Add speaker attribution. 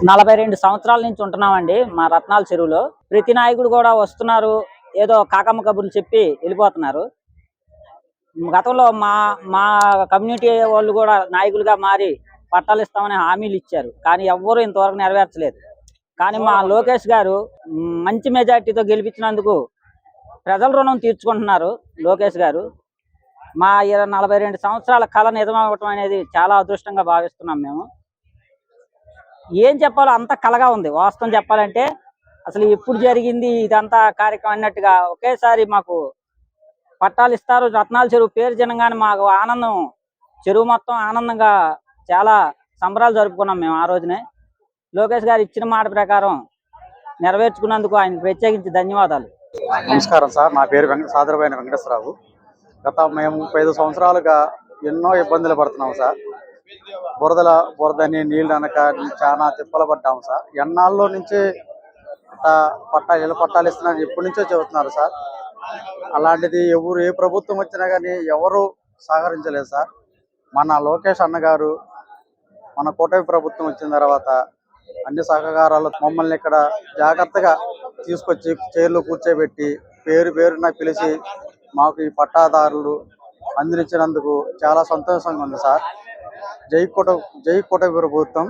Speaker 1: 42 సంవత్సరాల నుంచి ఉంటున్నామండి మా రత్నాల చెరువులో. ప్రతి నాయకుడు కూడా వస్తున్నారు, ఏదో కాకమ్మ కబుర్లు చెప్పి వెళ్ళిపోతున్నారు. గతంలో మా మా కమ్యూనిటీ వాళ్ళు కూడా నాయకులుగా మారి పట్టాలు ఇస్తామని హామీలు ఇచ్చారు, కానీ ఎవ్వరూ ఇంతవరకు నెరవేర్చలేదు. కానీ మా లోకేష్ గారు మంచి మెజార్టీతో గెలిపించినందుకు ప్రజల రుణం తీర్చుకుంటున్నారు. లోకేష్ గారు మా 42 సంవత్సరాల కళ నిజమవటం అనేది చాలా అదృష్టంగా భావిస్తున్నాం మేము. ఏం చెప్పాలో అంత కలగా ఉంది. వాస్తవం చెప్పాలంటే అసలు ఎప్పుడు జరిగింది ఇదంతా కార్యక్రమం అన్నట్టుగా ఒకేసారి మాకు పట్టాలు ఇస్తారు. రత్నాల చెరువు పేరు జనగానే మాకు ఆనందం, చెరువు మొత్తం ఆనందంగా చాలా సంబరాలు జరుపుకున్నాం మేము ఆ రోజునే. లోకేష్ గారు ఇచ్చిన మాట ప్రకారం నెరవేర్చుకున్నందుకు ఆయన ప్రత్యేకించి ధన్యవాదాలు.
Speaker 2: నమస్కారం సార్, నా పేరు సాదరమైన వెంకటేశ్వరరావు. మేము 35 సంవత్సరాలుగా ఎన్నో ఇబ్బందులు పడుతున్నాం సార్. బురదని నీళ్ళు అనక చాలా తిప్పలు పడ్డాము సార్. ఎన్నాళ్ళలో నుంచి ఇళ్ళ పట్టాలు ఇస్తున్నారని ఎప్పటి నుంచో చెబుతున్నారు సార్. అలాంటిది ఏ ప్రభుత్వం వచ్చినా కానీ ఎవరు సహకరించలేదు సార్. మన లోకేష్ అన్నగారు మన కూటమి ప్రభుత్వం వచ్చిన తర్వాత అన్ని సహకారాలు మమ్మల్ని ఇక్కడ జాగ్రత్తగా తీసుకొచ్చి చైర్లో కూర్చోబెట్టి పేరున పిలిచి మాకు ఈ పట్టాదారులు అందించినందుకు చాలా సంతోషంగా ఉంది సార్. జై కూటమి ప్రభుత్వం.